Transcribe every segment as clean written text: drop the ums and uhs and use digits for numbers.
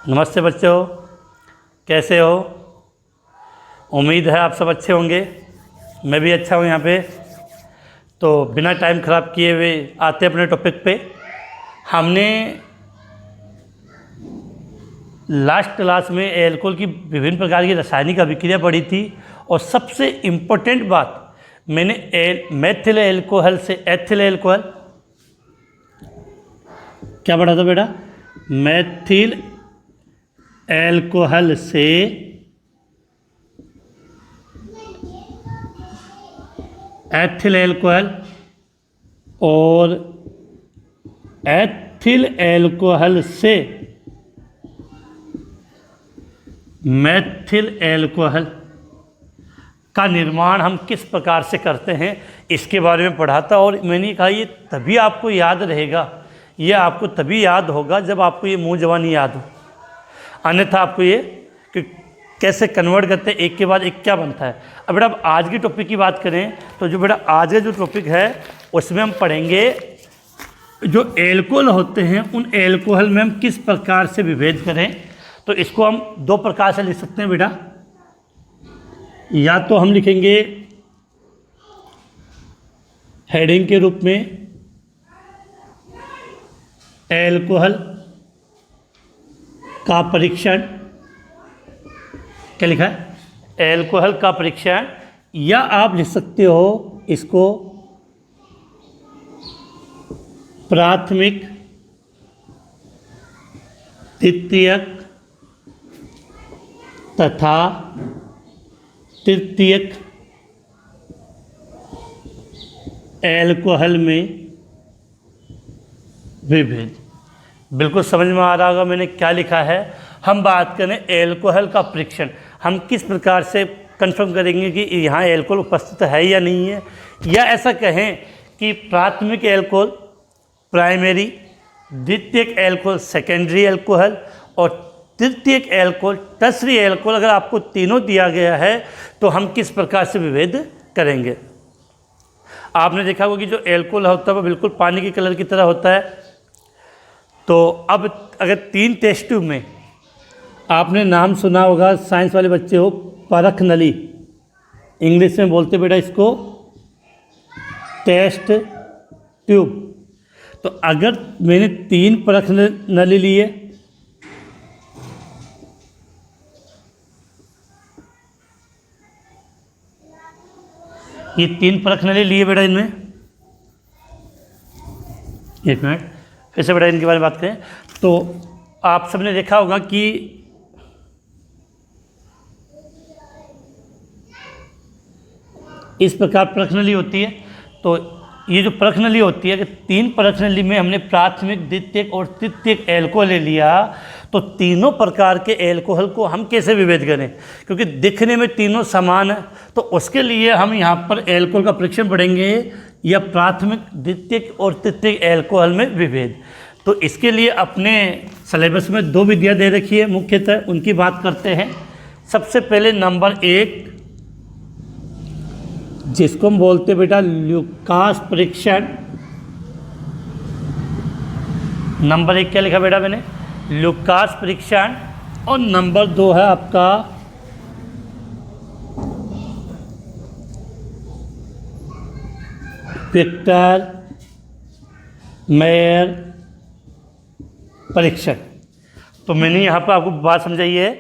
नमस्ते बच्चों, कैसे हो? उम्मीद है आप सब अच्छे होंगे। मैं भी अच्छा हूँ यहाँ पे। तो बिना टाइम ख़राब किए हुए आते अपने टॉपिक पे। हमने लास्ट क्लास में एल्कोहल की विभिन्न प्रकार की रासायनिक अभिक्रिया पढ़ी थी और सबसे इम्पोर्टेंट बात मैंने मेथिल एल्कोहल से एथिल एल्कोहल क्या पढ़ा था बेटा? मेथिल एल्कोहल से एथिल एल्कोहल और एथिल एल्कोहल से मेथिल एल्कोहल का निर्माण हम किस प्रकार से करते हैं इसके बारे में पढ़ा था। और मैंने कहा ये तभी आपको याद रहेगा, ये आपको तभी याद होगा जब आपको ये मुँह ज़बानी याद हो, अन्यथा आपको ये कि कैसे कन्वर्ट करते हैं, एक के बाद एक क्या बनता है। अब बेटा अब आज की टॉपिक की बात करें तो जो बेटा आज का जो टॉपिक है उसमें हम पढ़ेंगे जो एल्कोहल होते हैं उन एल्कोहल में हम किस प्रकार से विभेद करें। तो इसको हम दो प्रकार से लिख सकते हैं बेटा। या तो हम लिखेंगे हेडिंग के रूप में एल्कोहल का परीक्षण, क्या लिखा है? एल्कोहल का परीक्षण। या आप लिख सकते हो इसको प्राथमिक, द्वितीयक तथा तृतीयक एल्कोहल में विभेद। बिल्कुल समझ में आ रहा होगा मैंने क्या लिखा है। हम बात करें एल्कोहल का परीक्षण, हम किस प्रकार से कंफर्म करेंगे कि यहाँ एल्कोहल उपस्थित है या नहीं है। या ऐसा कहें कि प्राथमिक एल्कोहल प्राइमरी, द्वितीयक एल्कोहल सेकेंडरी एल्कोहल और तृतीयक एल्कोहल टर्शरी एल्कोहल, अगर आपको तीनों दिया गया है तो हम किस प्रकार से विभेद करेंगे। आपने देखा होगा कि जो एल्कोहल होता है वो बिल्कुल पानी के कलर की तरह होता है। तो अब अगर तीन टेस्ट ट्यूब में आपने नाम सुना होगा, साइंस वाले बच्चे हो, परख नली, इंग्लिश में बोलते बेटा इसको टेस्ट ट्यूब। तो अगर मैंने तीन परख नली लिए, ये तीन परख नली लिए बेटा, इनमें एक मिनट फिर से बेटा इनके बारे में बात करें तो आप सबने देखा होगा कि इस प्रकार परख नली होती है। तो ये जो परख नली होती है कि तीन परख नली में हमने प्राथमिक, द्वितीयक और तृतीयक एल्कोहल ले लिया, तो तीनों प्रकार के एल्कोहल को हम कैसे विभेद करें, क्योंकि दिखने में तीनों समान है। तो उसके लिए हम यहाँ पर एल्कोहल का परीक्षण पढ़ेंगे या प्राथमिक, द्वितीयक और तृतीयक एल्कोहल में विभेद। तो इसके लिए अपने सिलेबस में दो विधियाँ दे रखी है मुख्यतः, उनकी बात करते हैं। सबसे पहले नंबर 1 जिसको हम बोलते बेटा ल्यूकास परीक्षण। नंबर 1 क्या लिखा बेटा मैंने? ल्यूकास परीक्षण। और नंबर 2 है आपका विक्टर मेयर परीक्षण। तो मैंने यहाँ पर आपको बात समझाई है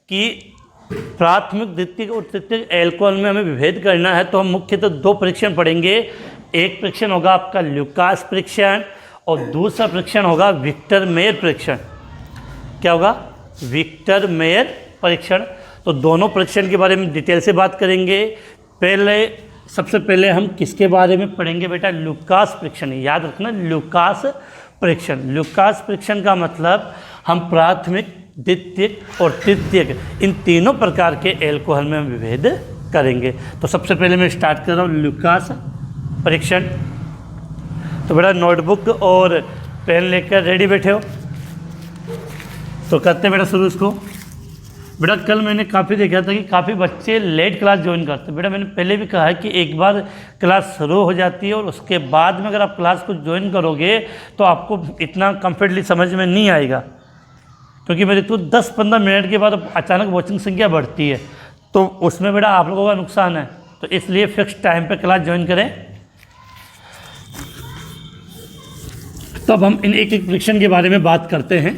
कि प्राथमिक, द्वितीयक और तृतीयक एल्कोहल में हमें विभेद करना है तो हम मुख्यतः दो परीक्षण पढ़ेंगे। एक परीक्षण होगा आपका ल्यूकास परीक्षण और दूसरा परीक्षण होगा विक्टर मेयर परीक्षण। क्या होगा? विक्टर मेयर परीक्षण। तो दोनों परीक्षण के बारे में डिटेल से बात करेंगे। सबसे पहले हम किसके बारे में पढ़ेंगे बेटा? ल्यूकास परीक्षण। याद रखना ल्यूकास परीक्षण। ल्यूकास परीक्षण का मतलब हम प्राथमिक, द्वितीयक और तृतीयक इन तीनों प्रकार के एल्कोहल में हम विभेद करेंगे। तो सबसे पहले मैं स्टार्ट कर रहा हूँ ल्यूकास परीक्षण। तो बेटा नोटबुक और पेन लेकर रेडी बैठे हो तो करते बेटा शुरू इसको। बेटा कल मैंने काफ़ी देखा था कि काफ़ी बच्चे लेट क्लास ज्वाइन करते हैं। बेटा मैंने पहले भी कहा है कि एक बार क्लास शुरू हो जाती है और उसके बाद में अगर आप क्लास को ज्वाइन करोगे तो आपको इतना कम्फर्टली समझ में नहीं आएगा, क्योंकि मैं देखता हूँ 10-15 मिनट के बाद अचानक वॉचिंग संख्या बढ़ती है, तो उसमें बेटा आप लोगों का नुकसान है। तो इसलिए फिक्स टाइम पे क्लास ज्वाइन करें। तब हम इन एक एक परीक्षण के बारे में बात करते हैं।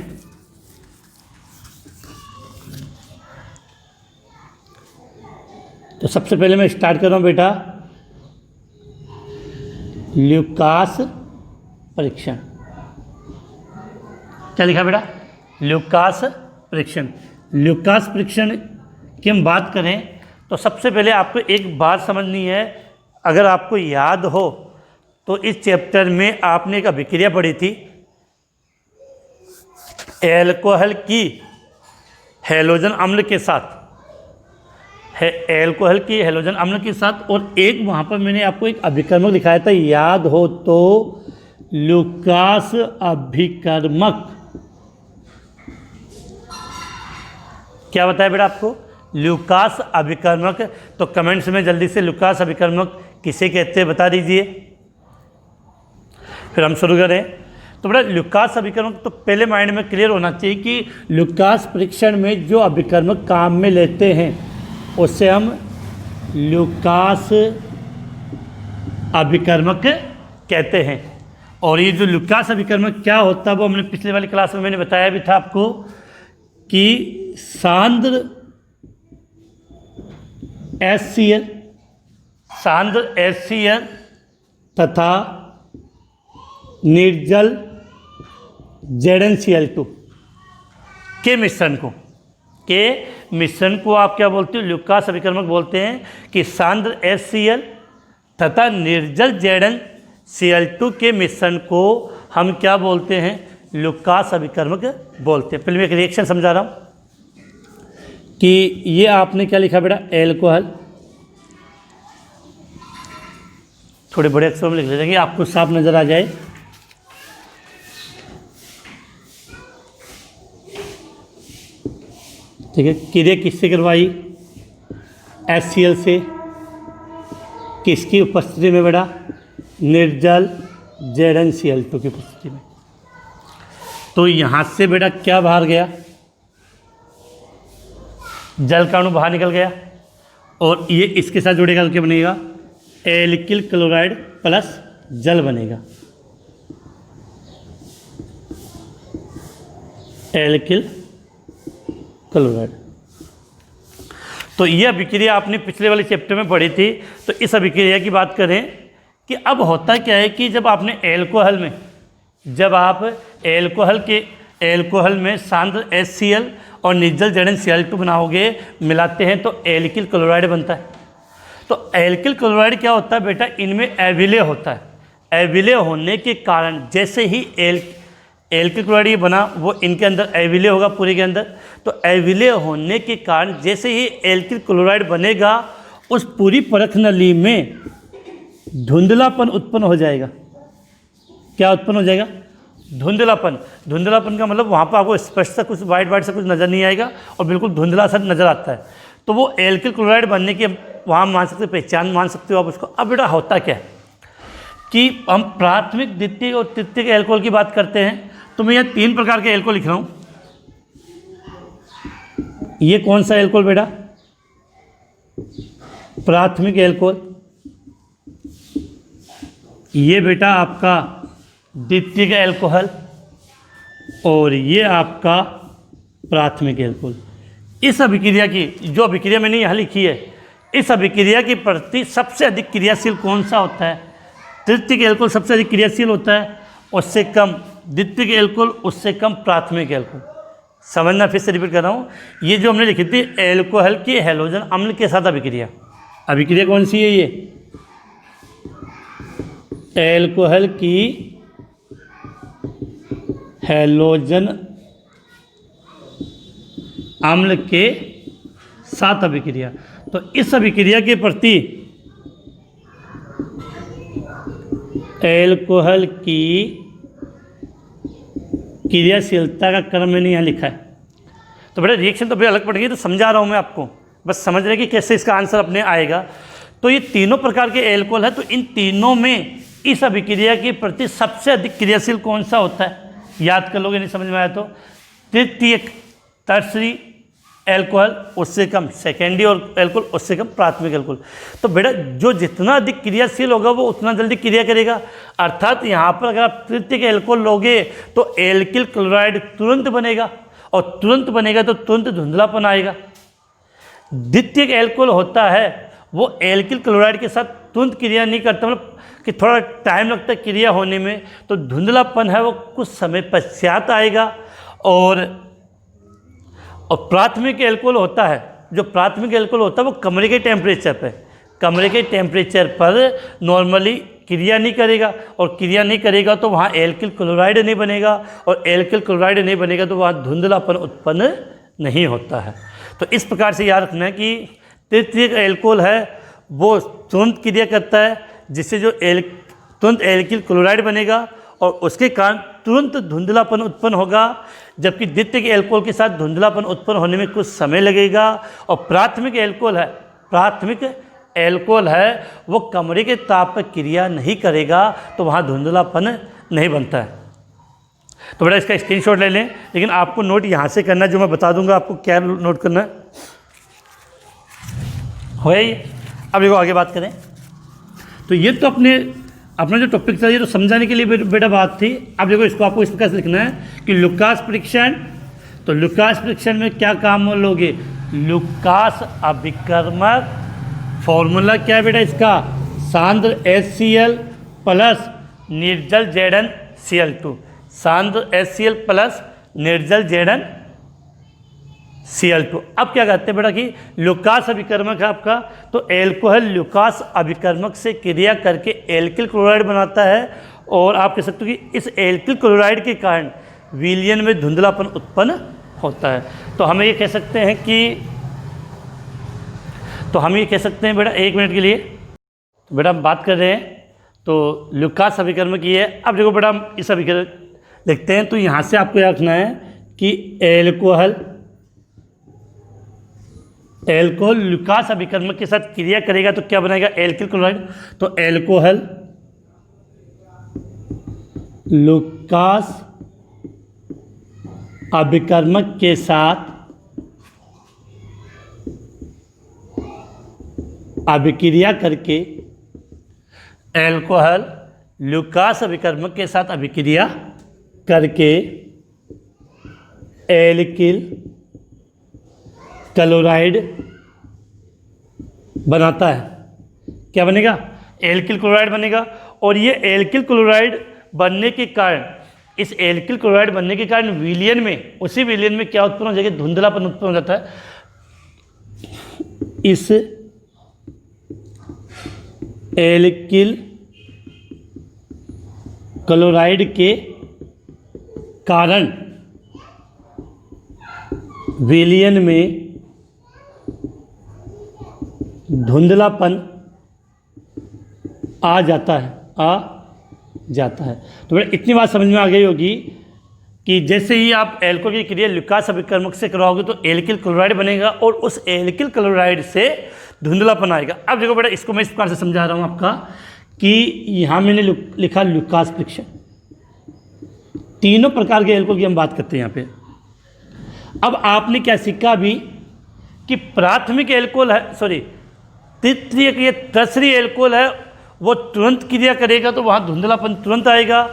तो सबसे पहले मैं स्टार्ट कर रहा हूँ बेटा ल्यूकास परीक्षण। क्या लिखा बेटा? ल्यूकास परीक्षण। ल्यूकास परीक्षण की हम बात करें तो सबसे पहले आपको एक बात समझनी है। अगर आपको याद हो तो इस चैप्टर में आपने एक अभिक्रिया पढ़ी थी एल्कोहल की हैलोजन अम्ल के साथ, एल्कोहल की हैलोजन अम्ल के साथ, और एक वहाँ पर मैंने आपको एक अभिकर्मक दिखाया था, याद हो तो ल्यूकास अभिकर्मक। क्या बताया बेटा आपको? ल्यूकास अभिकर्मक। तो कमेंट्स में जल्दी से ल्यूकास अभिकर्मक किसे कहते हैं बता दीजिए, फिर हम शुरू करें। तो बेटा ल्यूकास अभिकर्मक तो पहले माइंड में क्लियर होना चाहिए कि ल्यूकास परीक्षण में जो अभिकर्मक काम में लेते हैं उससे हम ल्यूकास अभिकर्मक कहते हैं। और ये जो ल्यूकास अभिकर्मक क्या होता है वो हमने पिछले वाली क्लास में मैंने बताया भी था आपको कि सांद्र HCl तथा निर्जल ZnCl2 के मिश्रण को आप क्या बोलते हो? ल्यूकास अभिकर्मक बोलते हैं। कि सांद्र HCl तथा निर्जल ZnCl2 के मिश्रण को हम क्या बोलते हैं? ल्यूकास अभिकर्मक बोलते हैं। पहले मैं एक रिएक्शन समझा रहा हूँ कि ये आपने क्या लिखा बेटा? एल्कोहल। थोड़े बड़े अक्षरों में लिख लेंगे आपको साफ नजर आ जाए। ठीक है, क्रिया किससे करवाई? HCl से। किसकी उपस्थिति में बेटा? निर्जल ZnCl2 की उपस्थिति में। तो यहाँ से बेटा क्या बाहर गया? जल का अणु बाहर निकल गया, और ये इसके साथ जुड़ेगा तो क्या बनेगा? एल्किल क्लोराइड प्लस जल बनेगा। Alkyl chloride. तो ये अभिक्रिया आपने पिछले वाले चैप्टर में पढ़ी थी। तो इस अभिक्रिया की बात करें कि अब होता क्या है कि जब आपने जब आप एल्कोहल में सांद्र HCl और निर्जल ZnCl2 बनाओगे, मिलाते हैं तो एल्किल क्लोराइड बनता है। तो एल्किल क्लोराइड क्या होता है बेटा? इनमें अविलय होता है। अविलय होने के कारण जैसे ही एल्किल क्लोराइड ये बना वो इनके अंदर अविलय होगा पूरे के अंदर। तो अविलय होने के कारण जैसे ही एल्किल क्लोराइड बनेगा उस पूरी परख नली में धुंधलापन उत्पन्न हो जाएगा। क्या उत्पन्न हो जाएगा? धुंधलापन का मतलब वहाँ पर आपको स्पष्ट सा कुछ वाइट सा कुछ नज़र नहीं आएगा और बिल्कुल धुंधला सा नज़र आता है। तो वो एल्किल क्लोराइड बनने के वहाँ मान सकते, पहचान मान सकते हो आप उसको। अब बेटा होता क्या है कि हम प्राथमिक, द्वितीयक और तृतीयक एल्कोहल की बात करते हैं। तो मैं यहाँ 3 प्रकार के एल्कोहल लिख रहा हूँ। ये कौन सा एल्कोहल बेटा? प्राथमिक एल्कोहल। ये बेटा आपका द्वितीयक एल्कोहल, और ये आपका प्राथमिक एल्कोहल। इस अभिक्रिया की जो अभिक्रिया मैंने यहाँ लिखी है, इस अभिक्रिया के प्रति सबसे अधिक क्रियाशील कौन सा होता है? तृतीयक एल्कोहल सबसे अधिक क्रियाशील होता है, उससे कम द्वितीयक एल्कोहल, उससे कम प्राथमिक एल्कोहल। समझना, फिर से रिपीट कर रहा हूँ। ये जो हमने लिखी थी एल्कोहल की हैलोजन अम्ल के साथ अभिक्रिया कौन सी है? ये एल्कोहल की हैलोजन अम्ल के साथ अभिक्रिया। तो इस अभिक्रिया के प्रति एल्कोहल की क्रियाशीलता का क्रम मैंने यहाँ लिखा है। तो बेटा रिएक्शन तो बड़े अलग पड़ेगी, तो समझा रहा हूँ मैं आपको, बस समझ रहे कि कैसे इसका आंसर अपने आएगा। तो ये तीनों प्रकार के एल्कोहल है, तो इन तीनों में इस अभिक्रिया के प्रति सबसे अधिक क्रियाशील कौन सा होता है? याद कर लोगे, नहीं समझ में आया तो तृतीयक टर्सरी एल्कोहल, उससे कम सेकेंडरी और एल्कोहल, उससे कम प्राथमिक एल्कोहल। तो बेटा जो जितना अधिक क्रियाशील होगा वो उतना जल्दी क्रिया करेगा। अर्थात यहाँ पर अगर आप तृतीयक एल्कोहल लोगे तो एल्किल क्लोराइड तुरंत बनेगा, और तुरंत बनेगा तो तुरंत धुंधलापन आएगा। द्वितीयक एल्कोहल होता है वो एल्किल क्लोराइड के साथ तुरंत क्रिया नहीं करता, मतलब कि थोड़ा टाइम लगता है क्रिया होने में, तो धुंधलापन है वो कुछ समय पश्चात आएगा। और प्राथमिक एल्कोहल होता है, जो प्राथमिक एल्कोहल होता है वो कमरे के टेम्परेचर पर नॉर्मली क्रिया नहीं करेगा, और क्रिया नहीं करेगा तो वहाँ एल्किल क्लोराइड नहीं बनेगा, और एल्किल क्लोराइड नहीं बनेगा तो वहाँ धुंधलापन उत्पन्न नहीं होता है। तो इस प्रकार से याद रखना है कि तृतीयक एल्कोहल है वो तुरंत क्रिया करता है, जिससे जो तुरंत एल्किल क्लोराइड बनेगा और उसके कारण तुरंत धुंधलापन उत्पन्न होगा, जबकि द्वितीयक एल्कोहल के साथ धुंधलापन उत्पन्न होने में कुछ समय लगेगा। और प्राथमिक एल्कोहल है वो कमरे के ताप पर क्रिया नहीं करेगा, तो वहाँ धुंधलापन नहीं बनता है। तो बेटा इसका स्क्रीनशॉट ले लें, लेकिन आपको नोट यहाँ से करना है, जो मैं बता दूंगा आपको क्या नोट करना है। हो गया ये? अब देखो आगे बात करें तो ये तो अपना जो टॉपिक था ये तो समझाने के लिए बेटा बात थी। अब देखो इसको आपको इस प्रकार से लिखना है कि लुकास परीक्षण, तो लुकास परीक्षण में क्या काम लोगे? लुकास अभिकर्मक, फॉर्मूला क्या है बेटा इसका? सांद्र HCl प्लस निर्जल ZnCl2, सांद्र HCl प्लस निर्जल ZnCl2। अब क्या कहते हैं बेटा कि लुकास अभिकर्मक है आपका, तो एल्कोहल लुकास अभिकर्मक से क्रिया करके एल्किल क्लोराइड बनाता है, और आप कह सकते हो कि इस एल्किल क्लोराइड के कारण विलयन में धुंधलापन उत्पन्न होता है। तो हम ये कह सकते हैं बेटा, एक मिनट के लिए तो बेटा हम बात कर रहे हैं, तो लुकास अभिकर्मक ये है। अब देखो बेटा हम इस अभिकर्मक लिखते हैं, तो यहाँ से आपको याद रखना है कि एल्कोहल लुकास अभिकर्मक के साथ क्रिया करेगा तो क्या बनेगा? Alkyl chloride. तो एल्कोहल लुकास अभिकर्मक के साथ अभिक्रिया करके, एल्कोहल लुकास अभिकर्मक के साथ अभिक्रिया करके एल्किल क्लोराइड बनाता है। क्या बनेगा? एल्किल क्लोराइड बनेगा। और ये एल्किल क्लोराइड बनने के कारण, इस एल्किल क्लोराइड बनने के कारण विलयन में, उसी विलयन में क्या उत्पन्न हो जाएगा? धुंधलापन उत्पन्न हो जाता है। इस एल्किल क्लोराइड के कारण विलयन में धुंधलापन आ जाता है। तो बेटा इतनी बात समझ में आ गई होगी कि जैसे ही आप एल्कोहल की क्रिया लुकास अभिकर्मक से कराओगे तो एल्किल क्लोराइड बनेगा, और उस एल्किल क्लोराइड से धुंधलापन आएगा। अब देखो बेटा इसको मैं इस प्रकार से समझा रहा हूँ आपका कि यहाँ मैंने लिखा लुकास परीक्षण। तीनों प्रकार के एल्कोहल की हम बात करते हैं यहाँ पे। अब आपने क्या सीखा अभी कि प्राथमिक एल्कोहल है, तृतीयक ये टर्सरी एल्कोहल है वो तुरंत क्रिया करेगा तो वहाँ धुंधलापन तुरंत आएगा।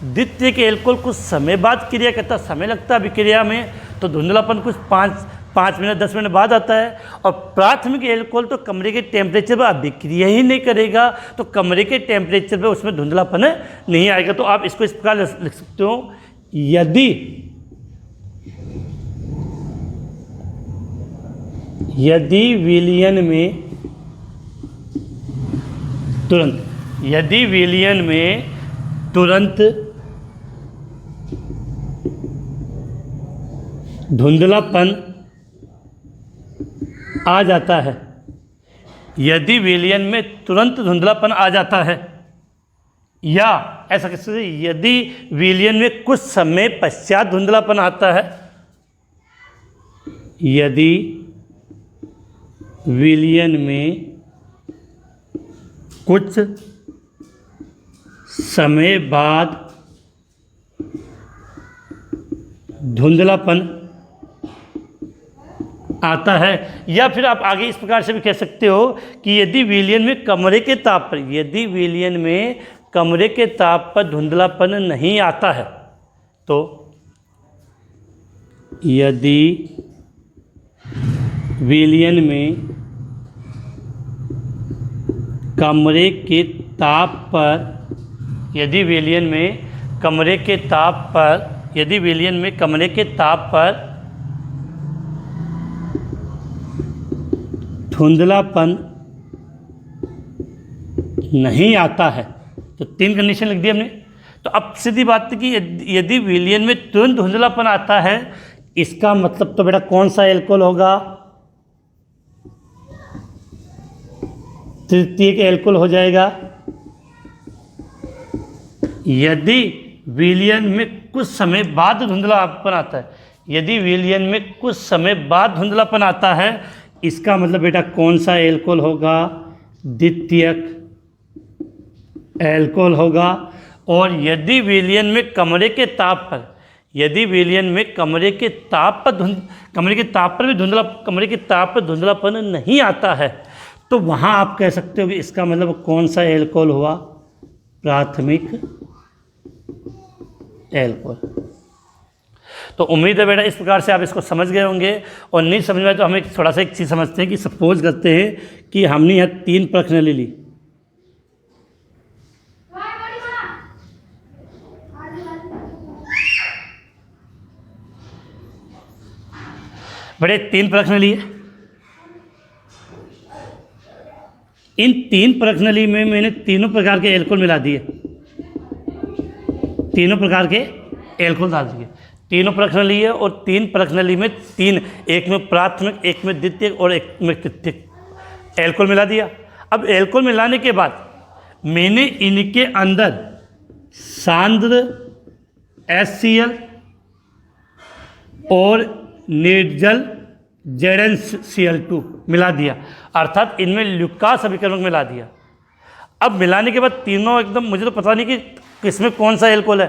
द्वितीयक एल्कोहल कुछ समय बाद क्रिया करता, समय लगता है अभिक्रिया में, तो धुंधलापन कुछ 5 मिनट 10 मिनट बाद आता है। और प्राथमिक एल्कोहल तो कमरे के टेम्परेचर पर अभिक्रिया ही नहीं करेगा, तो कमरे के टेम्परेचर पर उसमें धुंधलापन नहीं आएगा। तो आप इसको इस प्रकार लिख सकते हो, यदि विलयन में तुरंत धुंधलापन आ जाता है, यदि विलयन में तुरंत धुंधलापन आ जाता है, या ऐसा कैसे, यदि विलयन में कुछ समय पश्चात धुंधलापन आता है, यदि विलयन में कुछ समय बाद धुंधलापन आता है। या फिर आप आगे इस प्रकार से भी कह सकते हो कि यदि विलयन में कमरे के ताप पर, यदि विलयन में कमरे के ताप पर धुंधलापन नहीं आता है, तो यदि विलयन में कमरे के ताप पर, यदि विलयन में कमरे के ताप पर, यदि विलयन में कमरे के ताप पर धुंधलापन नहीं आता है, तो 3 कंडीशन लिख दी हमने। तो अब सीधी बात है कि यदि विलयन में तुरंत धुंधलापन आता है, इसका मतलब तो बेटा कौन सा एल्कोहल होगा? तृतीयक एल्कोहल हो जाएगा। यदि विलयन में कुछ समय बाद धुंधलापन आता है, यदि विलयन में कुछ समय बाद धुंधलापन आता है, इसका मतलब बेटा कौन सा एल्कोहल होगा? द्वितीयक एल्कोहल होगा। और यदि विलयन में कमरे के ताप पर, यदि विलयन में कमरे के ताप पर भी कमरे के ताप पर धुंधलापन नहीं आता है, तो वहाँ आप कह सकते हो कि इसका मतलब कौन सा एल्कोहल हुआ? प्राथमिक एल्कोहल। तो उम्मीद है बेटा इस प्रकार से आप इसको समझ गए होंगे। और नहीं समझ में तो हम थोड़ा सा एक चीज़ समझते हैं कि सपोज करते हैं कि हमने यहाँ 3 प्रश्न ली। बड़े 3 प्रश्नावली है। इन 3 प्रश्नावली में मैंने तीनों प्रकार के एल्कोहल मिला दिए, तीनों प्रकार के एल्कोहल डाल दिए। तीनों प्रश्नावली है और 3 प्रश्नावली में 3, एक में प्राथमिक, एक में द्वितीयक और एक में तृतीयक एल्कोहल मिला दिया। अब एल्कोहल मिलाने के बाद मैंने इनके अंदर सांद्र HCl और निर्जल ZnCl2 मिला दिया, अर्थात इनमें ल्यूकास अभिकर्मक मिला दिया। अब मिलाने के बाद तीनों एकदम, मुझे तो पता नहीं कि किसमें कौन सा एल्कोहल है,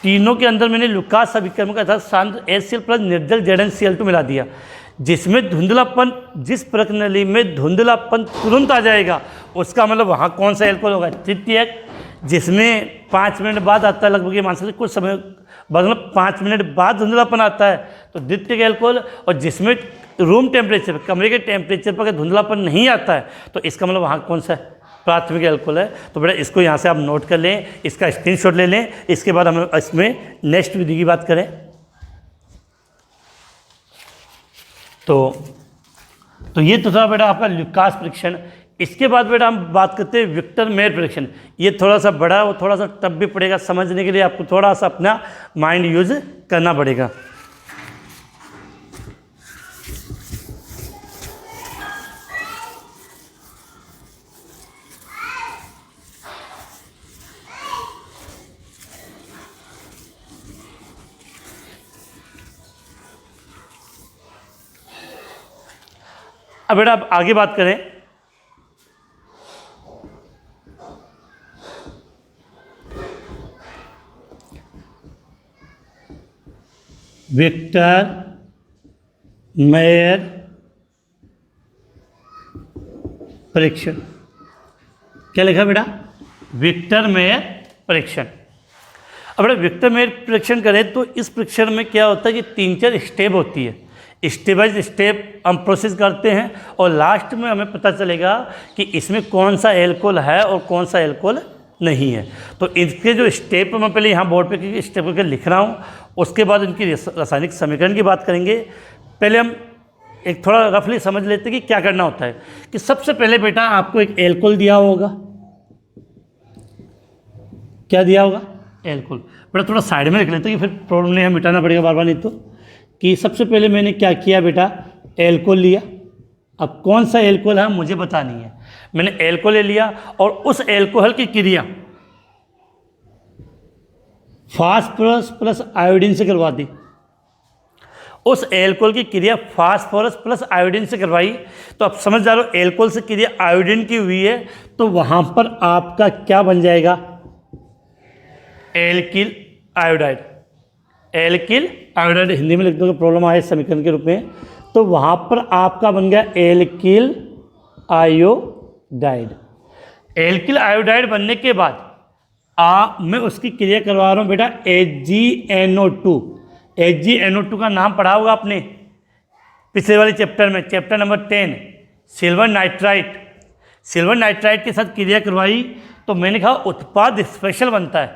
तीनों के अंदर मैंने ल्यूकास अभिकर्मक अर्थात सांद्र HCl प्लस निर्जल ZnCl2 मिला दिया, जिसमें धुंधलापन, जिस प्रश्नावली में धुंधलापन तुरंत आ जाएगा उसका मतलब वहाँ कौन सा एल्कोहल होगा? तृतीयक, जिसमें 5 मिनट बाद आता है, लगभग ये मान सकते कुछ समय बाद, मतलब 5 मिनट बाद धुंधलापन आता है तो द्वितीयक एल्कोहल। और जिसमें रूम टेम्परेचर, कमरे के टेम्परेचर पर धुंधलापन नहीं आता है तो इसका मतलब वहाँ कौन सा है? प्राथमिक एल्कोहल है। तो बेटा इसको यहाँ से आप नोट कर लें, इसका स्क्रीनशॉट ले लें, इसके बाद हम इसमें नेक्स्ट विधि की बात करें। तो ये तो था बेटा आपका ल्यूकास परीक्षण। इसके बाद बेटा हम बात करते हैं विक्टर मेयर परीक्षण। ये थोड़ा सा बड़ा और थोड़ा सा टफ भी पड़ेगा समझने के लिए, आपको थोड़ा सा अपना माइंड यूज करना पड़ेगा। अब बेटा आप आगे बात करें, विक्टर मेयर परीक्षण। क्या लिखा बेटा? विक्टर मेयर परीक्षण। अब बेटा विक्टर मेयर परीक्षण करें तो इस परीक्षण में क्या होता है कि 3-4 स्टेप होती है, स्टेप बाय स्टेप हम प्रोसेस करते हैं और लास्ट में हमें पता चलेगा कि इसमें कौन सा एल्कोहल है और कौन सा एल्कोहल नहीं है। तो इसके जो स्टेप मैं पहले यहाँ बोर्ड पे स्टेप करके लिख रहा हूँ, उसके बाद इनकी रासायनिक समीकरण की बात करेंगे। पहले हम एक थोड़ा रफली समझ लेते हैं कि क्या करना होता है। कि सबसे पहले बेटा आपको एक एल्कोहल दिया होगा, क्या दिया होगा? एल्कोहल। बेटा थोड़ा साइड में लिख लेते हैं कि फिर प्रॉब्लम नहीं, हमें मिटाना पड़ेगा बार बार, नहीं तो। कि सबसे पहले मैंने क्या किया बेटा? एल्कोहल लिया। अब कौन सा एल्कोहल है मुझे बतानी है। मैंने एल्कोहल ले लिया और उस एल्कोहल की क्रिया फास्फोरस प्लस आयोडीन से करवा दी। उस एल्कोहल की क्रिया फास्फोरस प्लस आयोडीन से करवाई। तो अब समझ जा रहे हो, एल्कोहल से क्रिया आयोडीन की हुई है तो वहां पर आपका क्या बन जाएगा? Alkyl iodide. Alkyl iodide, Hindi में लिख दोगे प्रॉब्लम आए समीकरण के रूप में, तो वहाँ पर आपका बन गया एल्किल आयोडाइड। एल्किल आयोडाइड बनने के बाद मैं उसकी क्रिया करवा रहा हूँ बेटा HgNO2। HgNO2 का नाम पढ़ा होगा आपने पिछले वाले चैप्टर में, chapter number 10, silver nitrite. Silver nitrite के साथ क्रिया करवाई तो मैंने कहा उत्पाद स्पेशल बनता है।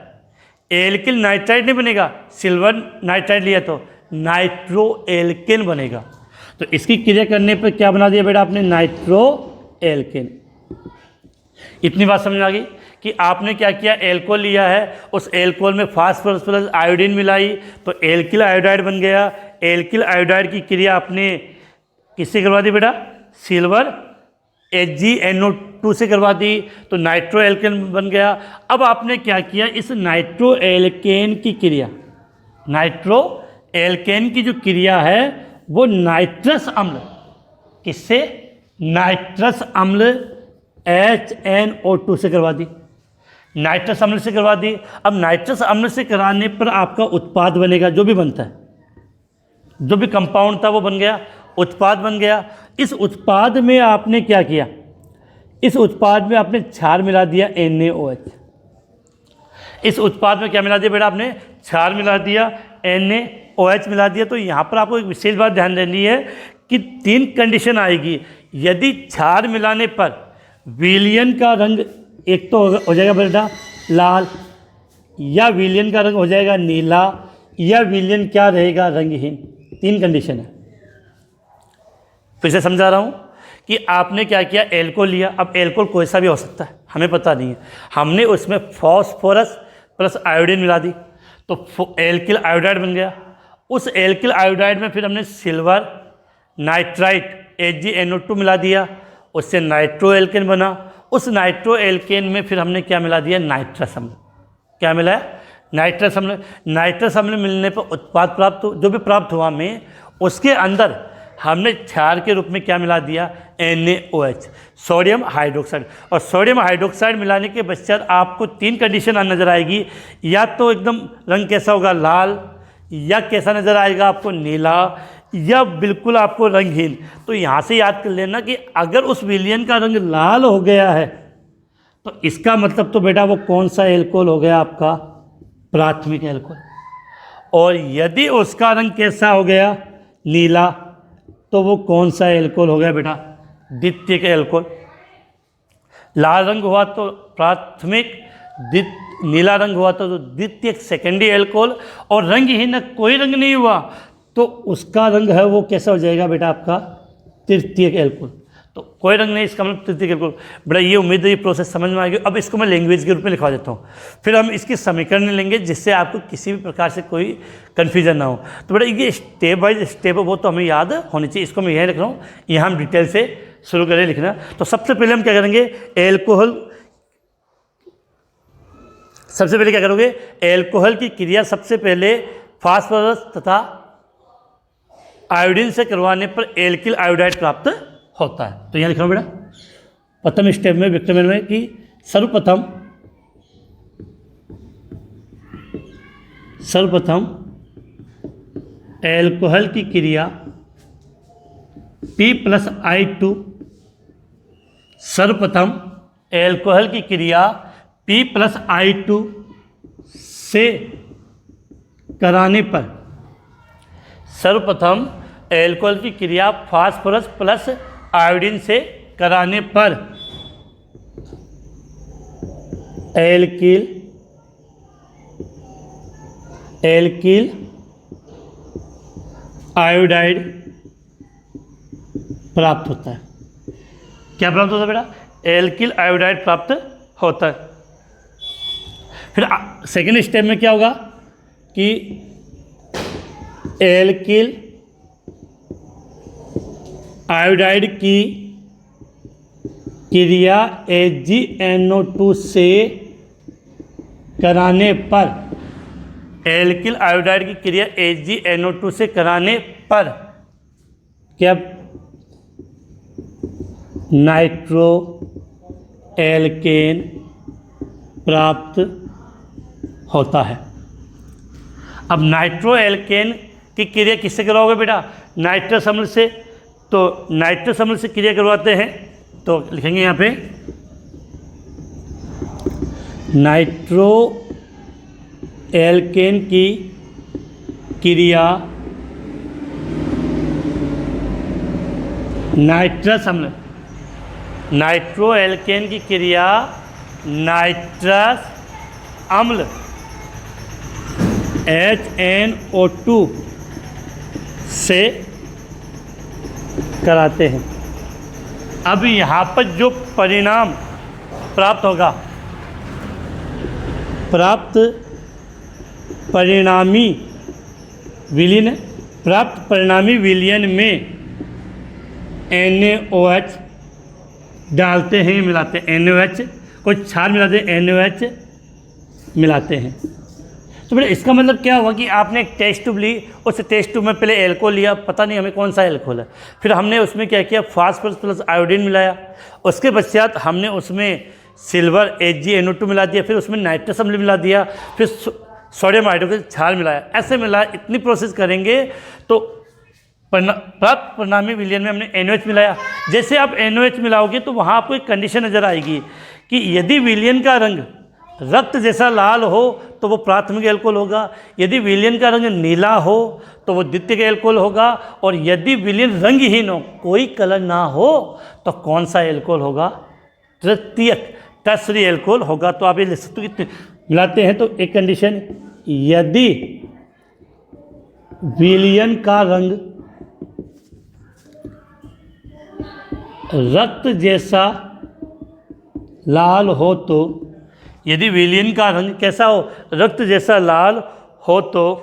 एल्किल नाइट्राइट नहीं बनेगा, सिल्वर नाइट्राइट लिया तो नाइट्रो एल्केन बनेगा। तो इसकी क्रिया करने पर क्या बना दिया बेटा आपने, नाइट्रो एल्केन। इतनी बात समझ आ गई कि आपने क्या किया, एल्कोहल लिया है, उस एल्कोहल में फास्फोरस प्लस आयोडीन मिलाई तो एल्किल आयोडाइड बन गया। एल्किल आयोडाइड की क्रिया आपने किससे करवा दी बेटा, सिल्वर HgNO2 से करवा दी तो नाइट्रो एल्केन बन गया। अब आपने क्या किया, इस नाइट्रो एल्केन की क्रिया, नाइट्रो एल्केन की जो क्रिया है वो नाइट्रस अम्ल, किससे, नाइट्रस अम्ल HNO2 से करवा दी, नाइट्रस अम्ल से करवा दी। अब नाइट्रस अम्ल से कराने पर आपका उत्पाद बनेगा, जो भी बनता है, जो भी कंपाउंड था वो बन गया, उत्पाद बन गया। इस उत्पाद में आपने क्या किया, इस उत्पाद में आपने क्षार मिला दिया NaOH। इस उत्पाद में क्या मिला दिया बेटा आपने, क्षार मिला दिया, NaOH मिला दिया। तो यहाँ पर आपको एक विशेष बात ध्यान देनी है कि 3 कंडीशन आएगी। यदि क्षार मिलाने पर विलयन का रंग एक तो हो जाएगा बेटा लाल, या विलयन का रंग हो जाएगा नीला, या विलयन क्या रहेगा, रंगहीन। 3 कंडीशन है। फिर से समझा रहा हूँ कि आपने क्या किया, एल्कोहल लिया। अब एल्कोहल कोई सा भी हो सकता है, हमें पता नहीं है, हमने उसमें फॉस्फोरस प्लस आयोडीन मिला दी तो एल्किल आयोडाइड बन गया। उस एल्किल आयोडाइड में फिर हमने सिल्वर नाइट्राइट HgNO2 मिला दिया, उससे नाइट्रो एल्केन बना। उस नाइट्रो एल्केन में फिर हमने क्या मिला दिया, नाइट्रस अम्ल। क्या मिला है, नाइट्रस अम्ल। नाइट्रस अम्ल मिलने पर उत्पाद प्राप्त, जो भी प्राप्त हुआ हमें, उसके अंदर हमने क्षार के रूप में क्या मिला दिया, NaOH, सोडियम हाइड्रोक्साइड। और सोडियम हाइड्रोक्साइड मिलाने के पश्चात आपको 3 कंडीशन नज़र आएगी, या तो एकदम रंग कैसा होगा, लाल, या कैसा नज़र आएगा आपको, नीला, या बिल्कुल आपको रंगहीन। तो यहाँ से याद कर लेना कि अगर उस विलयन का रंग लाल हो गया है तो इसका मतलब तो बेटा वो कौन सा एल्कोहल हो गया, आपका प्राथमिक एल्कोहल। और यदि उसका रंग कैसा हो गया, नीला, तो वो कौन सा एल्कोहल हो गया बेटा, द्वितीयक एल्कोहल। लाल रंग हुआ तो प्राथमिक, नीला रंग हुआ तो द्वितीयक सेकेंडरी एल्कोहल, और रंगहीन कोई रंग नहीं हुआ तो उसका रंग है वो कैसा हो जाएगा बेटा, आपका तृतीयक एल्कोहल। तो कोई रंग नहीं, इसका मतलब तृतीयक एल्कोहल। बेटा ये उम्मीद है ये प्रोसेस समझ में आएगी। अब इसको मैं लैंग्वेज के रूप में लिखवा देता हूँ, फिर हम इसकी समीकरण लेंगे जिससे आपको किसी भी प्रकार से कोई कन्फ्यूजन ना हो। तो बेटा ये स्टेप बाय स्टेप वो तो हमें याद होनी चाहिए, इसको मैं यहीं लिख रहा हूँ, यहाँ हम डिटेल से शुरू करें लिखना। तो सबसे पहले हम क्या करेंगे, एल्कोहल, सबसे पहले क्या करोगे, एल्कोहल की क्रिया सबसे पहले फास्फोरस तथा आयोडीन से करवाने पर एल्किल आयोडाइड प्राप्त होता है। तो यहाँ लिख रहा हूँ बेटा प्रथम स्टेप में विक्रमण में कि सर्वप्रथम एल्कोहल की क्रिया P+I2, सर्वप्रथम एल्कोहल की क्रिया P+I2 से कराने पर, सर्वप्रथम एल्कोहल की क्रिया फास्फोरस प्लस आयोडीन से कराने पर एल्किल आयोडाइड प्राप्त होता है। क्या प्राप्त होता है बेटा, एल्किल आयोडाइड प्राप्त होता है। फिर सेकेंड स्टेप में क्या होगा कि एल्किल आयोडाइड की क्रिया HgNO2 से कराने पर, एल्किल आयोडाइड की क्रिया HgNO2 से कराने पर क्या, नाइट्रो एल्केन प्राप्त होता है। अब नाइट्रो एल्केन की क्रिया किससे करवाओगे बेटा? नाइट्रस अम्ल से। तो नाइट्रस अम्ल से क्रिया करवाते हैं तो लिखेंगे यहाँ पे नाइट्रो एल्केन की क्रिया नाइट्रस अम्ल, नाइट्रो एल्केन की क्रिया नाइट्रस अम्ल HNO2 से कराते हैं। अब यहाँ पर जो परिणाम प्राप्त होगा, प्राप्त परिणामी विलयन, प्राप्त परिणामी विलयन में NaOH डालते हैं, मिलाते हैं। NaOH कोई क्षार मिलाते हैं, NaOH मिलाते हैं। तो बेटा इसका मतलब क्या हुआ कि आपने एक टेस्ट ट्यूब ली, उस टेस्ट ट्यूब में पहले एल्कोहल लिया, पता नहीं हमें कौन सा एल्कोहल है, फिर हमने उसमें क्या किया, फास्फोरस प्लस आयोडीन मिलाया, उसके पश्चात हमने उसमें सिल्वर HgNO2 मिला दिया, फिर उसमें नाइट्रस अम्ल मिला दिया, फिर सोडियम हाइड्रोक्साइड क्षार मिलाया। ऐसे मिला, इतनी प्रोसेस करेंगे तो प्राप्त परिणामी विलयन में हमने NaOH मिलाया। जैसे आप NaOH मिलाओगे तो वहाँ आपको एक कंडीशन नज़र आएगी कि यदि विलयन का रंग रक्त जैसा लाल हो तो वो प्राथमिक एल्कोहल होगा, यदि विलयन का रंग नीला हो तो वो द्वितीयक एल्कोहल होगा, और यदि विलयन रंगहीन हो, कोई कलर ना हो, तो कौन सा एल्कोहल होगा? तृतीयक, टर्सरी एल्कोहल होगा। तो आप ये लिख सकते हो कि मिलाते हैं तो एक कंडीशन, यदि विलयन का रंग रक्त जैसा लाल हो तो, यदि विलयन का रंग कैसा हो, रक्त जैसा लाल हो, तो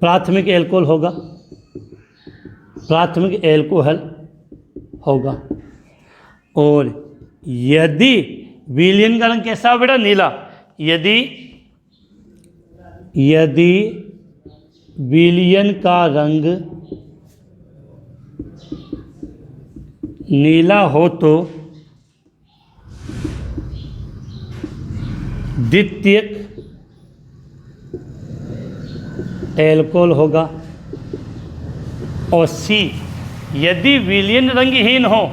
प्राथमिक एल्कोहल होगा, प्राथमिक एल्कोहल होगा। और यदि विलयन का रंग कैसा हो बेटा? नीला। यदि विलयन का रंग नीला हो तो द्वितीयक एल्कोहल होगा। और C, यदि विलयन रंगहीन हो,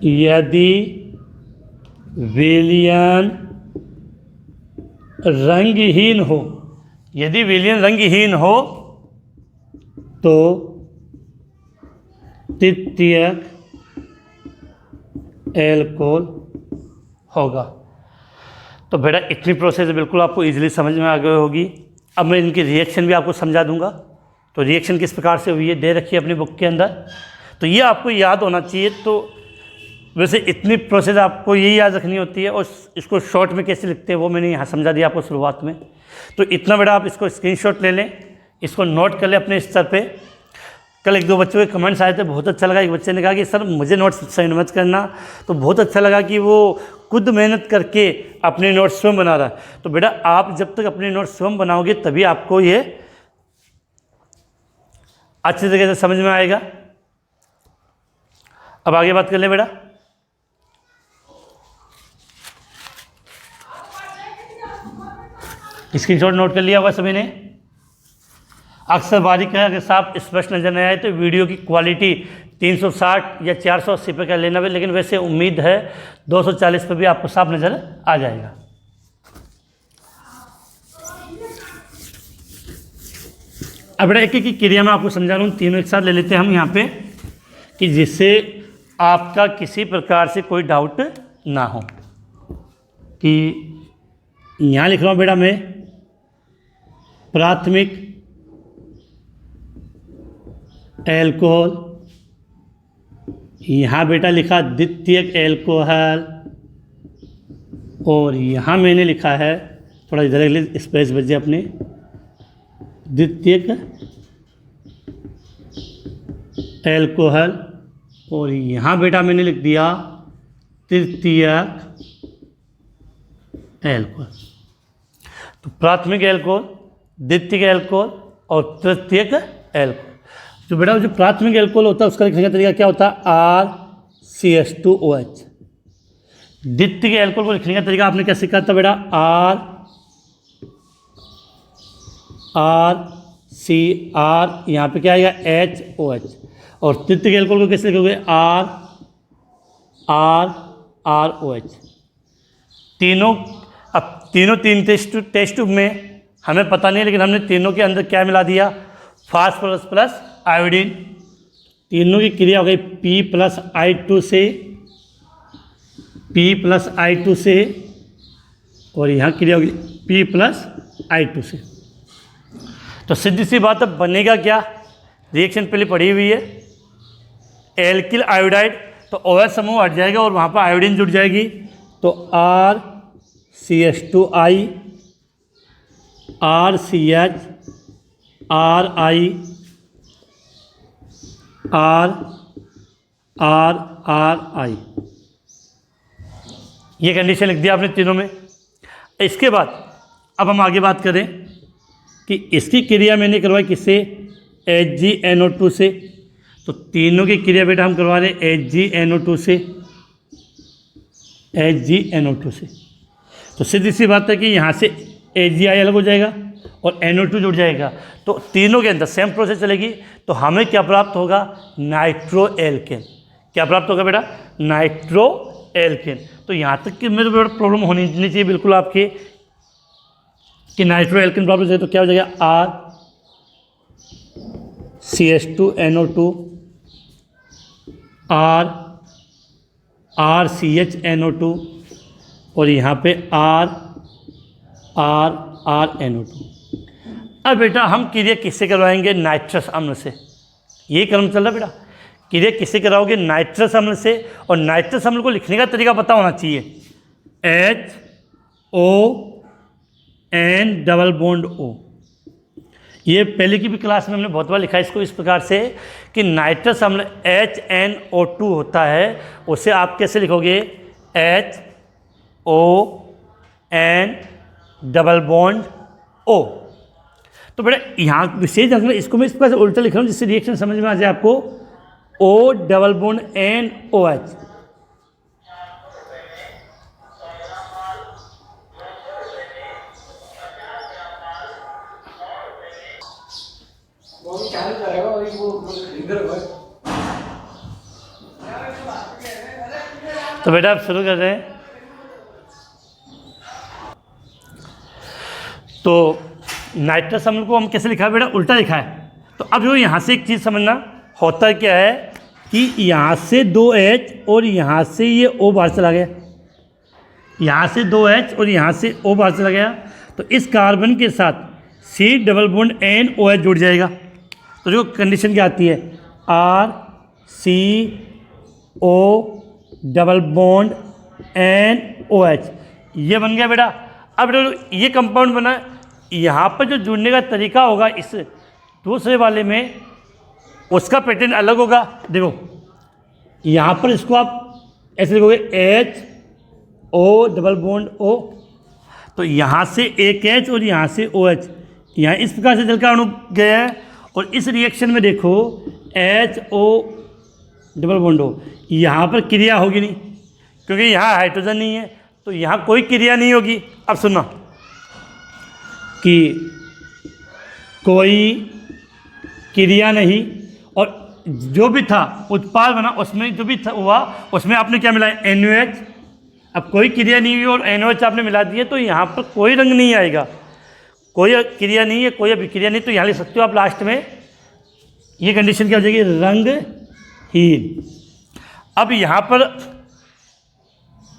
यदि विलयन रंगहीन हो, यदि विलयन रंगहीन हो तो तृतीयक एल्कोहल होगा। तो बेटा इतनी प्रोसेस बिल्कुल आपको इजीली समझ में आ गई होगी। अब मैं इनकी रिएक्शन भी आपको समझा दूंगा। तो रिएक्शन किस प्रकार से हुई है दे रखी है अपनी बुक के अंदर, तो ये आपको याद होना चाहिए। तो वैसे इतनी प्रोसेस आपको यही याद रखनी होती है, और इसको शॉर्ट में कैसे लिखते हैं वो मैंने यहाँ समझा दिया आपको शुरुआत में। तो इतना बेटा आप इसको स्क्रीनशॉट ले लें, इसको नोट कर लें अपने स्तर पे। कल एक दो बच्चों के कमेंट्स आए थे, बहुत अच्छा लगा। एक बच्चे ने कहा कि सर मुझे नोट्स सेंड मत करना, तो बहुत अच्छा लगा कि वो खुद मेहनत करके अपने नोट्स स्वयं बना रहा है। तो बेटा आप जब तक अपने नोट्स स्वयं बनाओगे तभी आपको ये अच्छी तरीके से समझ में आएगा। अब आगे बात कर लें बेटा। स्क्रीनशॉट नोट कर लिया होगा सभी ने। अक्सर बारीक है, अगर साफ स्पष्ट नजर नहीं आए तो वीडियो की क्वालिटी 360 या 480 पे कर लेना, लेकिन वैसे उम्मीद है 240 पे भी आपको साफ नज़र आ जाएगा। अब बेटा एक एक क्रिया में आपको समझा रहा हूँ, तीनों एक साथ ले लेते हैं हम यहाँ पे, कि जिससे आपका किसी प्रकार से कोई डाउट ना हो। कि यहाँ लिख रहा हूँ बेटा मैं प्राथमिक एल्कोहल, यहाँ बेटा लिखा द्वितीयक एल्कोहल, और यहाँ मैंने लिखा है, थोड़ा इधर के लिए स्पेस बच जाए अपने, द्वितीयक एल्कोहल, और यहाँ बेटा मैंने लिख दिया तृतीयक एल्कोहल। तो प्राथमिक एल्कोहल, द्वितीयक एल्कोहल और तृतीयक एल्कोहल। तो बेटा जो प्राथमिक एल्कोहल होता है उसका लिखने का तरीका क्या होता है? RCH2OH। द्वितीय एल्कोहल को लिखने का तरीका आपने क्या सीखा था बेटा? RCR, यहाँ पे क्या आएगा? HOH। और तृतीय एल्कोहल को कैसे लिखोगे? ROH। तीनों, अब तीन टेस्ट ट्यूब में हमें पता नहीं, लेकिन हमने तीनों के अंदर क्या मिला दिया? Phosphorus plus iodine. तीनों की क्रिया हो गई P+I2 से, और यहाँ क्रिया होगी P+I2 से। तो सीधी सी बात, अब बनेगा क्या? रिएक्शन पहले पढ़ी हुई है, एल्किल आयोडाइड, तो OH समूह हट जाएगा और वहाँ पर आयोडीन जुड़ जाएगी, तो RCH2I, RCH, RI, RI। ये कंडीशन लिख दिया आपने तीनों में। इसके बाद अब हम आगे बात करें कि इसकी क्रिया मैंने करवाई किससे? HgNO2 से। तो तीनों की क्रिया बेटा हम करवा रहे हैं HgNO2 से। तो सीधी सी बात है कि यहाँ से AgI अलग हो जाएगा और NO2 जुड़ जाएगा, तो तीनों के अंदर सेम प्रोसेस चलेगी। तो हमें क्या प्राप्त होगा? Nitro alkene. क्या प्राप्त होगा बेटा? Nitro alkene. तो यहाँ तक कि मेरे बेटा प्रॉब्लम होनी नहीं चाहिए बिल्कुल आपके कि नाइट्रो एल्केन प्रॉब्लम है। तो क्या हो जाएगा? RCH2NO2, RCHNO2, और यहाँ पे RNO2। अब बेटा हम क्रिया किससे करवाएंगे? नाइट्रस अम्ल से। ये क्रम चल रहा बेटा, क्रिया किससे कराओगे? नाइट्रस अम्ल से। और नाइट्रस अम्ल को लिखने का तरीका पता होना चाहिए, HON_O। ये पहले की भी क्लास में हमने बहुत बार लिखा है इसको इस प्रकार से कि नाइट्रस अम्ल HNO2 होता है, उसे आप कैसे लिखोगे? HON_O। तो बेटा यहाँ विशेष ढंग में इसको मैं इस प्रकार से उल्टा लिख रहा हूँ जिससे रिएक्शन समझ में आ जाए आपको। O_NOH। तो बेटा आप शुरू कर रहे हैं। तो नाइट्रस अम्ल को हम कैसे लिखा है बेटा? उल्टा लिखा है। तो अब जो यहाँ से एक चीज़ समझना, होता क्या है कि यहाँ से 2H और यहाँ से ये O बाहर चला गया, यहाँ से 2H और यहाँ से O बाहर चला गया, तो इस कार्बन के साथ C_NOH जुड़ जाएगा। तो जो कंडीशन क्या आती है? RCO_NOH, ये बन गया बेटा। अब ये कंपाउंड बना, यहाँ पर जो जुड़ने का तरीका होगा इस दूसरे वाले में, उसका पैटर्न अलग होगा। देखो यहाँ पर इसको आप ऐसे लिखोगे HO_O, तो यहाँ से एक H और यहाँ से OH, यहाँ इस प्रकार से जल का अणु गया है। और इस रिएक्शन में देखो HO_O, यहाँ पर क्रिया होगी नहीं क्योंकि यहाँ हाइड्रोजन नहीं है, तो यहाँ कोई क्रिया नहीं होगी। अब सुनना कि कोई क्रिया नहीं, और जो भी था उत्पाद बना उसमें जो भी था हुआ उसमें आपने क्या मिलाया? NaOH। अब कोई क्रिया नहीं हुई और NaOH आपने मिला दिए, तो यहाँ पर कोई रंग नहीं आएगा, कोई क्रिया नहीं है, कोई अभिक्रिया नहीं। तो यहाँ लिख सकते हो आप लास्ट में, ये कंडीशन क्या हो जाएगी? रंगहीन। अब यहाँ पर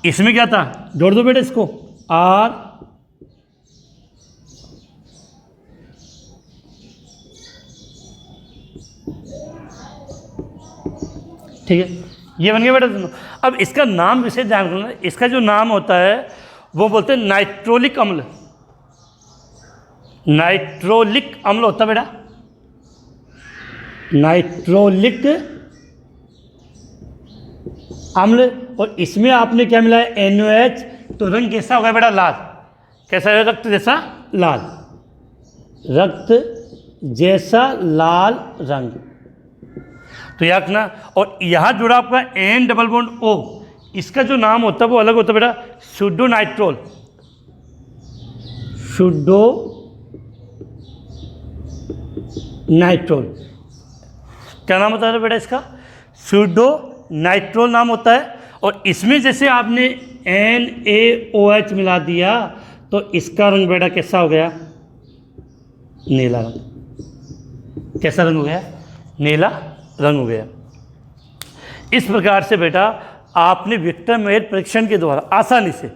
इसमें क्या था? जोड़ दो बेटा इसको, R, ठीक है, ये बन गया बेटा दोनों। अब इसका नाम विशेष ध्यान रखना, इसका जो नाम होता है वो बोलते हैं नाइट्रोलिक अम्ल। नाइट्रोलिक अम्ल होता है बेटा, नाइट्रोलिक अम्ल। और इसमें आपने क्या मिला है? NaOH। तो रंग कैसा होगा बेटा? लाल। कैसा है? रक्त जैसा लाल, रक्त जैसा लाल रंग। तो याद रखना। और यहाँ जुड़ा आपका N_O, इसका जो नाम होता है वो अलग होता है बेटा, सूडोनाइट्रोल। सूडोनाइट्रोल क्या नाम होता है बेटा इसका? सूडोनाइट्रोल नाम होता है। और इसमें जैसे आपने NaOH मिला दिया तो इसका रंग बेटा कैसा हो गया? नीला रंग। कैसा रंग हो गया? नीला रंग हो गया। इस प्रकार से बेटा आपने विक्टर मेयर परीक्षण के द्वारा आसानी से,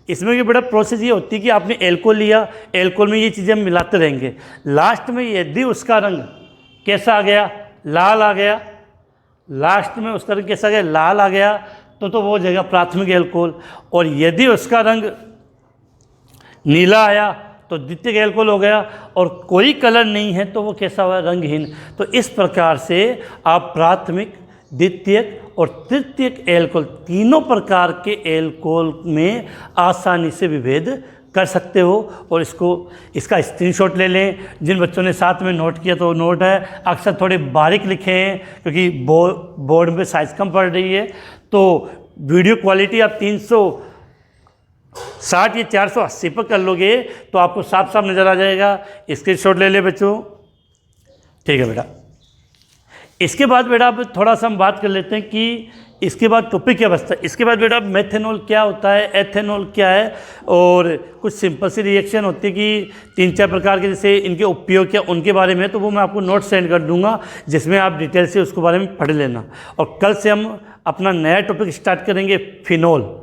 इसमें की बेटा प्रोसेस ये होती है कि आपने एल्कोहल लिया, एल्कोहल में ये चीज़ें हम मिलाते रहेंगे, लास्ट में यदि उसका रंग कैसा आ गया? लाल आ गया। लास्ट में उसका रंग कैसा आ गया? लाल आ गया, तो वो हो जाएगा प्राथमिक एल्कोहल। और यदि उसका रंग नीला आया तो द्वितीयक एल्कोहल हो गया, और कोई कलर नहीं है तो वो कैसा हुआ? रंगहीन। तो इस प्रकार से आप प्राथमिक, द्वितीयक और तृतीयक एल्कोहल, तीनों प्रकार के एल्कोहल में आसानी से विभेद कर सकते हो। और इसका स्क्रीनशॉट ले लें। जिन बच्चों ने साथ में नोट किया तो नोट है, अक्सर थोड़े बारीक लिखे हैं क्योंकि बोर्ड में साइज़ कम पड़ रही है, तो वीडियो क्वालिटी आप 360 या 480 पर कर लोगे तो आपको साफ साफ नज़र आ जाएगा। स्क्रीनशॉट ले ले बच्चों, ठीक है बेटा। इसके बाद बेटा अब थोड़ा सा हम बात कर लेते हैं कि इसके बाद टॉपिक क्या बचता है। इसके बाद बेटा मेथेनॉल क्या होता है, एथेनॉल क्या है, और कुछ सिंपल सी रिएक्शन होती है कि 3-4 प्रकार के, जैसे इनके उपयोग क्या उनके बारे में, तो वो मैं आपको नोट सेंड कर दूंगा जिसमें आप डिटेल से उसके बारे में पढ़ लेना। और कल से हम अपना नया टॉपिक स्टार्ट करेंगे, फिनॉल।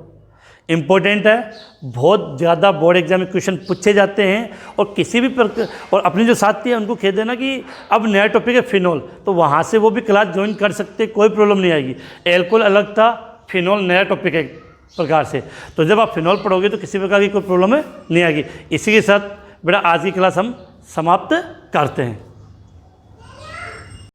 इम्पोर्टेंट है, बहुत ज़्यादा बोर्ड एग्जाम में क्वेश्चन पूछे जाते हैं, और किसी भी प्रकार, और अपने जो साथी हैं उनको कह देना कि अब नया टॉपिक है फिनॉल, तो वहाँ से वो भी क्लास ज्वाइन कर सकते, कोई प्रॉब्लम नहीं आएगी। एल्कोहल अलग था, फिनॉल नया टॉपिक है प्रकार से, तो जब आप फिनॉल पढ़ोगे तो किसी प्रकार की कोई प्रॉब्लम नहीं आएगी। इसी के साथ बेटा आज की क्लास हम समाप्त करते हैं।